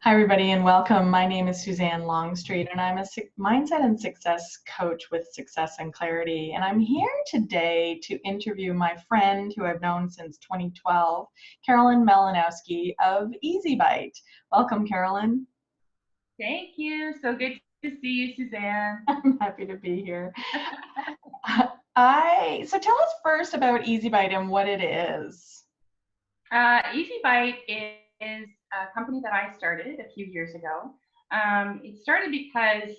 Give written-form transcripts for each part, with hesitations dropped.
Hi, everybody, and welcome. My name is Suzanne Longstreet, and I'm a mindset and success coach with Success and Clarity. And I'm here today to interview my friend who I've known since 2012, Carolynne Malinowski of Easy Bite. Welcome, Carolynne. Thank you. So good to see you, Suzanne. I'm happy to be here. So tell us first about Easy Bite and what it is. Easy Bite is a company that I started a few years ago. It started because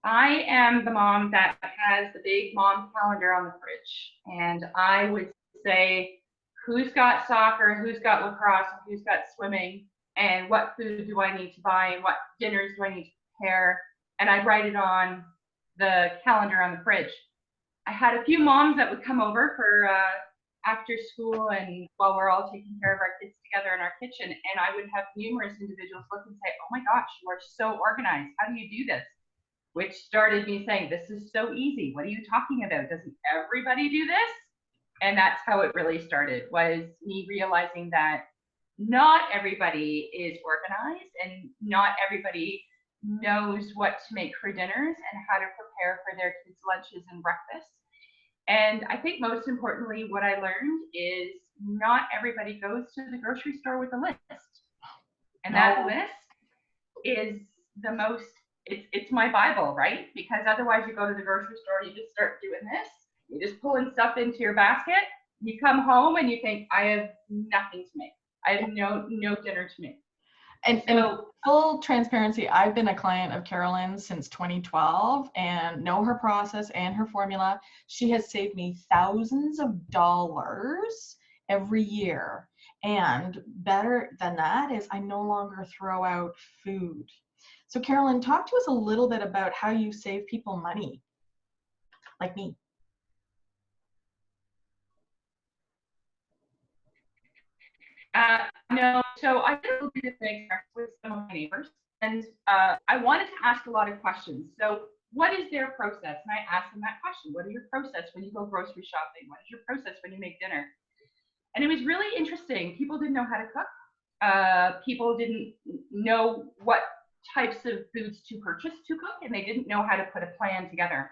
I am the mom that has the big mom calendar on the fridge. And I would say, who's got soccer, who's got lacrosse, who's got swimming, and what food do I need to buy, and what dinners do I need to prepare? And I'd write it on the calendar on the fridge. I had a few moms that would come over for after school and while we're all taking care of our kids together in our kitchen, and I would have numerous individuals look and say, oh my gosh, you are so organized. How do you do this? Which started me saying, this is so easy. What are you talking about? Doesn't everybody do this? And that's how it really started, was me realizing that not everybody is organized and not everybody knows what to make for dinners and how to prepare for their kids' lunches and breakfasts. And I think most importantly, what I learned is not everybody goes to the grocery store with a list. And that list is the most, it's my Bible, right? Because otherwise you go to the grocery store, you just start doing this. You're just pulling stuff into your basket. You come home and you think, I have nothing to make. I have no dinner to make. And full transparency, I've been a client of Carolynne since 2012 and know her process and her formula. She has saved me thousands of dollars every year. And better than that is I no longer throw out food. So Carolynne, talk to us a little bit about how you save people money, like me. No, so I did a little bit of an with some of my neighbors, and I wanted to ask a lot of questions. So what is their process? And I asked them that question. What is your process when you go grocery shopping? What is your process when you make dinner? And it was really interesting. People didn't know how to cook. People didn't know what types of foods to purchase to cook, and they didn't know how to put a plan together.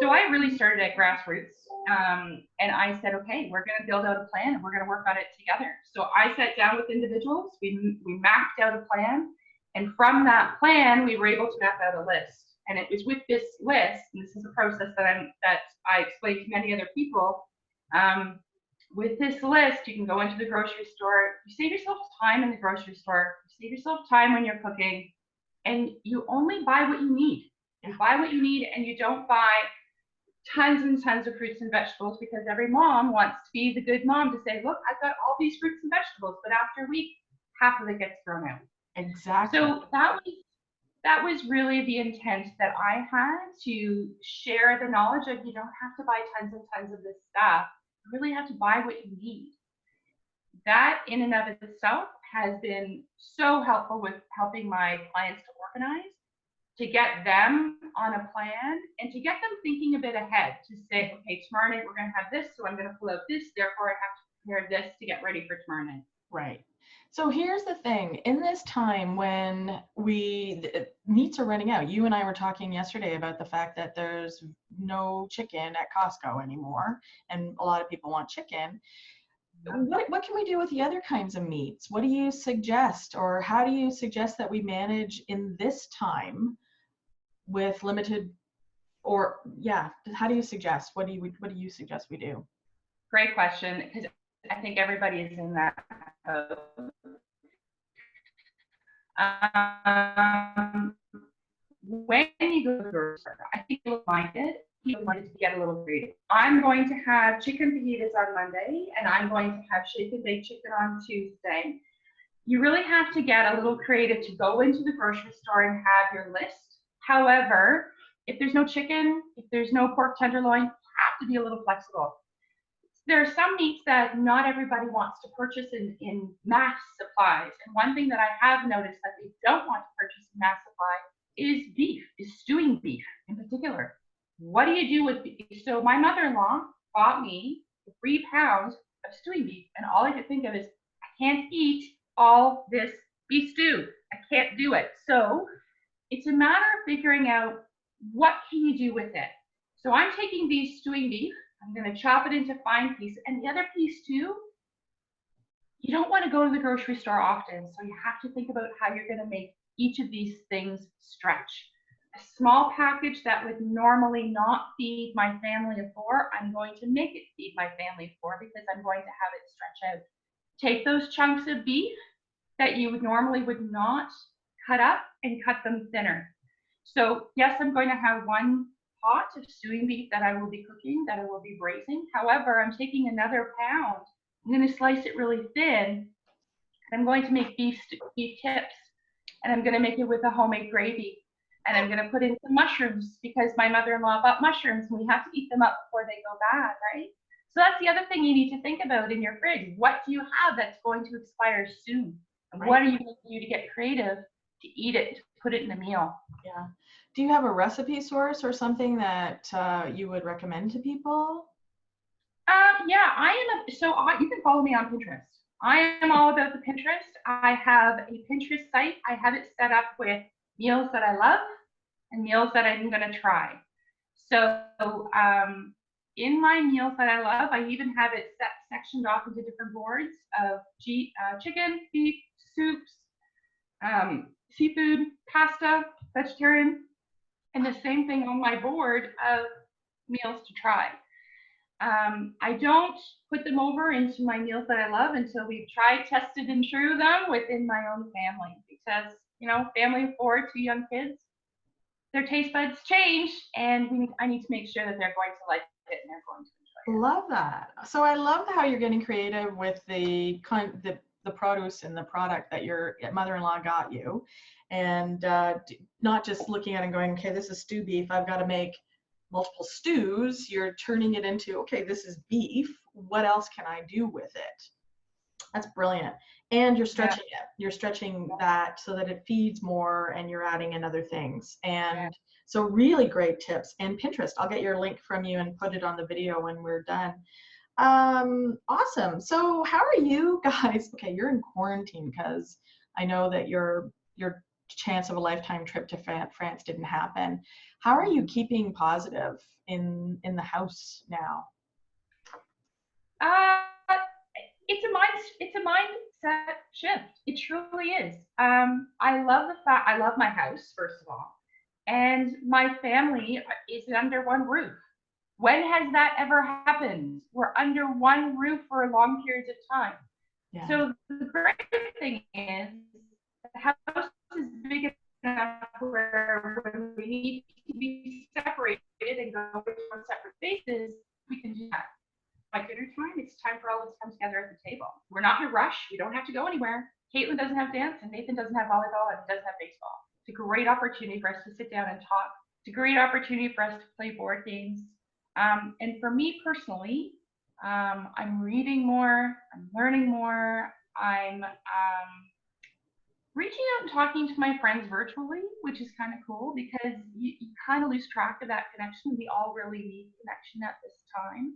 So I really started at grassroots, and I said, okay, we're going to build out a plan and we're going to work on it together. So I sat down with individuals, we mapped out a plan, and from that plan, we were able to map out a list. And it was with this list, and this is a process that I explained to many other people. With this list, you can go into the grocery store, you save yourself time in the grocery store, you save yourself time when you're cooking, and you only buy what you need. You buy what you need, and you don't buy tons and tons of fruits and vegetables, because every mom wants to be the good mom to say, look, I've got all these fruits and vegetables, but after a week, half of it gets thrown out. Exactly. So that was really the intent that I had, to share the knowledge of you don't have to buy tons and tons of this stuff. You really have to buy what you need. That in and of itself has been so helpful with helping my clients to organize, to get them on a plan, and to get them thinking a bit ahead, to say, okay, tomorrow night we're going to have this, so I'm going to pull out this, therefore I have to prepare this to get ready for tomorrow night. Right. So here's the thing, in this time when meats are running out, you and I were talking yesterday about the fact that there's no chicken at Costco anymore, and a lot of people want chicken. What can we do with the other kinds of meats? What do you suggest, or how do you suggest that we manage in this time with limited, or how do you suggest? What do you suggest we do? Great question, because I think everybody is in that. When you go to the grocery store, I think you'll find it. People want to get a little creative. I'm going to have chicken fajitas on Monday, and I'm going to have shake and bake chicken on Tuesday. You really have to get a little creative to go into the grocery store and have your list. However, if there's no chicken, if there's no pork tenderloin, you have to be a little flexible. There are some meats that not everybody wants to purchase in mass supplies. And one thing that I have noticed that they don't want to purchase in mass supply is beef, is stewing beef in particular. What do you do with beef? So my mother-in-law bought me 3 pounds of stewing beef, and all I could think of is, I can't eat all this beef stew. I can't do it. So it's a matter of figuring out what can you do with it. So I'm taking these stewing beef, I'm going to chop it into fine pieces. And the other piece too, you don't want to go to the grocery store often. So you have to think about how you're going to make each of these things stretch. A small package that would normally not feed my family of 4, I'm going to make it feed my family of 4 because I'm going to have it stretch out. Take those chunks of beef that you would normally not cut up and cut them thinner. So yes, I'm going to have one pot of stewing beef that I will be cooking, that I will be braising. However, I'm taking another pound. I'm going to slice it really thin. And I'm going to make beef tips, and I'm going to make it with a homemade gravy. And I'm going to put in some mushrooms because my mother-in-law bought mushrooms and we have to eat them up before they go bad, right? So that's the other thing you need to think about in your fridge. What do you have that's going to expire soon? And what are you going to do to get creative to eat it, to put it in a meal? Yeah. Do you have a recipe source or something that you would recommend to people? Yeah, you can follow me on Pinterest. I am all about the Pinterest. I have a Pinterest site. I have it set up with meals that I love and meals that I'm going to try. So in my meals that I love, I even have it sectioned off into different boards of chicken, beef, soups, seafood, pasta, vegetarian, and the same thing on my board of meals to try. I don't put them over into my meals that I love until we've tried, tested, and true them within my own family because, family of 4, 2 young kids, their taste buds change, and I need to make sure that they're going to like it and they're going to enjoy it. Love that. So I love how you're getting creative with the produce and the product that your mother-in-law got you, and not just looking at it and going, okay, this is stew beef, I've got to make multiple stews. You're turning it into, okay, this is beef, what else can I do with it? That's brilliant. And you're stretching it. You're stretching that so that it feeds more, and you're adding in other things. And so really great tips. And Pinterest, I'll get your link from you and put it on the video when we're done. Awesome. So how are you guys? Okay, you're in quarantine because I know that your chance of a lifetime trip to France didn't happen. How are you keeping positive in the house now? It's a mindset shift. It truly is. I love my house, first of all, and my family is under one roof. When has that ever happened? We're under one roof for long periods of time. Yeah. So the great thing is the house is big enough where when we need to be separated and go to separate spaces, we can do that. By dinner time, it's time for all of us to come together at the table. We're not in a rush. We don't have to go anywhere. Caitlin doesn't have dance, and Nathan doesn't have volleyball, and he doesn't have baseball. It's a great opportunity for us to sit down and talk. It's a great opportunity for us to play board games. And for me personally, I'm reading more, I'm learning more, I'm reaching out and talking to my friends virtually, which is kind of cool because you kind of lose track of that connection. We all really need connection at this time.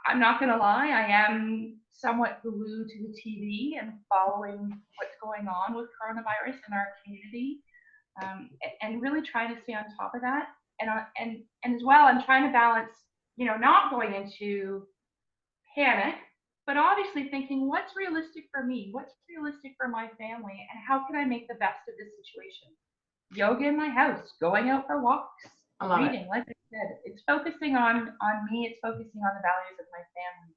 I'm not going to lie, I am somewhat glued to the TV and following what's going on with coronavirus in our community, and really trying to stay on top of that. And as well, I'm trying to balance, not going into panic, but obviously thinking what's realistic for me, what's realistic for my family, and how can I make the best of this situation? Yoga in my house, going out for walks, reading, like I said, it's focusing on me, it's focusing on the values of my family.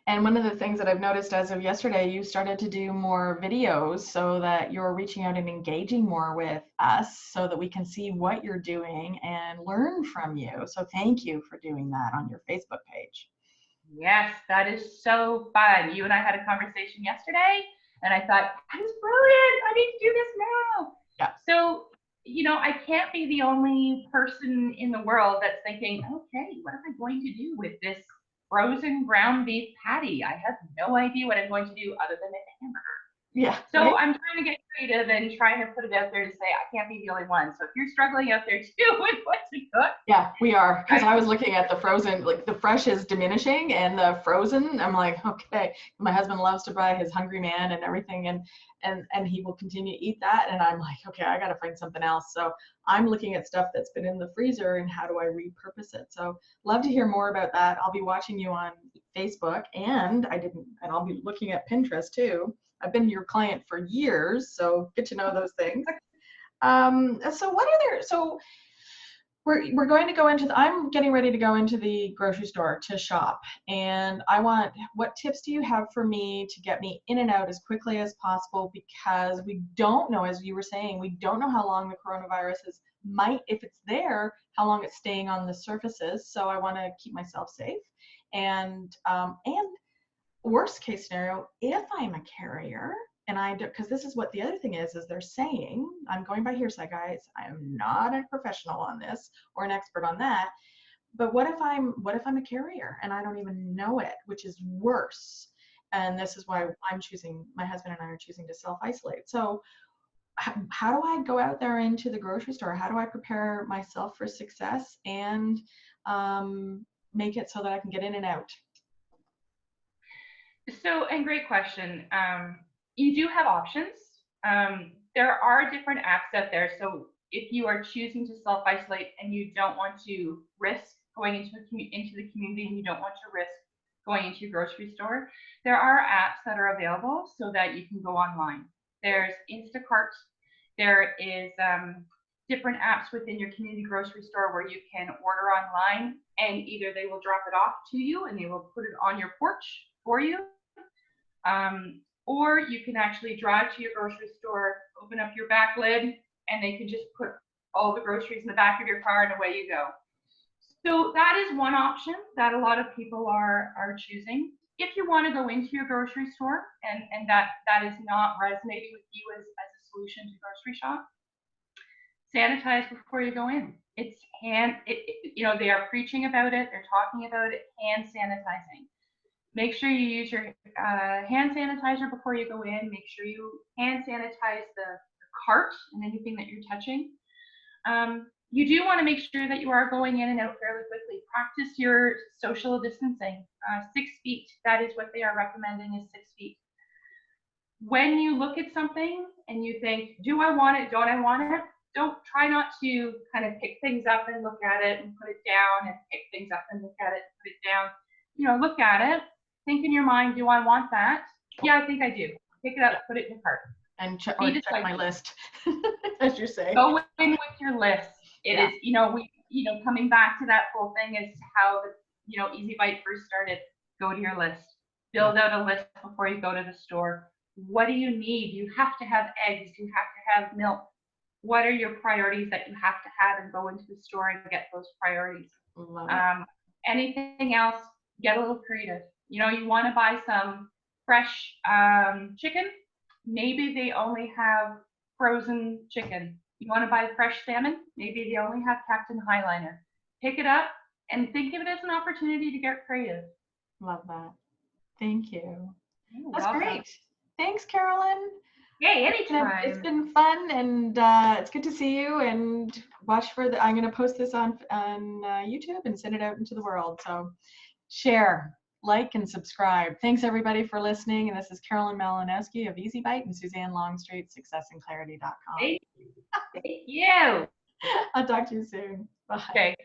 And one of the things that I've noticed as of yesterday, you started to do more videos so that you're reaching out and engaging more with us so that we can see what you're doing and learn from you. So thank you for doing that on your Facebook page. Yes, that is so fun. You and I had a conversation yesterday and I thought, that is brilliant. I need to do this now. Yeah. So, I can't be the only person in the world that's thinking, okay, what am I going to do with this frozen ground beef patty? I have no idea what I'm going to do other than a hamburger. Yeah. So Right? I'm trying to get creative and trying to put it out there to say I can't be the only one. So if you're struggling out there too with what to cook, Yeah, we are. Because I was looking at the frozen, like the fresh is diminishing and the frozen, I'm like, okay. My husband loves to buy his Hungry Man and everything, and he will continue to eat that. And I'm like, okay, I got to find something else. So I'm looking at stuff that's been in the freezer and how do I repurpose it. So love to hear more about that. I'll be watching you on Facebook, and I'll be looking at Pinterest too. I've been your client for years, so get to know those things. So what other, so we're going to go into I'm getting ready to go into the grocery store to shop, and what tips do you have for me to get me in and out as quickly as possible, because we don't know, as you were saying, we don't know how long the coronavirus if it's there, how long it's staying on the surfaces. So I want to keep myself safe, and worst case scenario, if I'm a carrier, and I do, because this is what the other thing is they're saying, I'm going by hearsay, guys. I am not a professional on this or an expert on that. But what if I'm a carrier and I don't even know it, which is worse. And this is why my husband and I are choosing to self-isolate. So how do I go out there into the grocery store? How do I prepare myself for success and make it so that I can get in and out? So, and great question. You do have options. There are different apps out there. So if you are choosing to self-isolate and you don't want to risk going into the community, and you don't want to risk going into your grocery store, there are apps that are available so that you can go online. There's Instacart. There is different apps within your community grocery store where you can order online, and either they will drop it off to you and they will put it on your porch for you, or you can actually drive to your grocery store, open up your back lid, and they can just put all the groceries in the back of your car and away you go. So that is one option that a lot of people are choosing. If you want to go into your grocery store and that is not resonating with you as a solution to grocery shop, sanitize before you go in. They are preaching about it, they're talking about it, hand sanitizing. Make sure you use your hand sanitizer before you go in. Make sure you hand sanitize the cart and anything that you're touching. You do want to make sure that you are going in and out fairly quickly. Practice your social distancing. 6 feet, that is what they are recommending, is 6 feet. When you look at something and you think, do I want it, don't I want it? Try not to kind of pick things up and look at it and put it down, and pick things up and look at it and put it down. Look at it. Think in your mind, do I want that? Yeah, I think I do. Pick it up, put it in your cart. And check my list, as you say. Go in with your list. It is, coming back to that whole thing as to how Easy Bite first started. Go to your list. Build out a list before you go to the store. What do you need? You have to have eggs. You have to have milk. What are your priorities that you have to have, and go into the store and get those priorities? Anything else, get a little creative. You want to buy some fresh chicken. Maybe they only have frozen chicken. You want to buy fresh salmon. Maybe they only have Captain Highliner. Pick it up and think of it as an opportunity to get creative. Love that. Thank you. That's welcome. Great. Thanks, Carolynne. Hey, anytime. It's been fun, and it's good to see you. And watch for I'm going to post this on YouTube and send it out into the world. So share, like, and subscribe. Thanks everybody for listening. And this is Carolynne Malinowski of Easy Bite and Suzanne Longstreet, successandclarity.com. Thank you. I'll talk to you soon. Bye. Okay.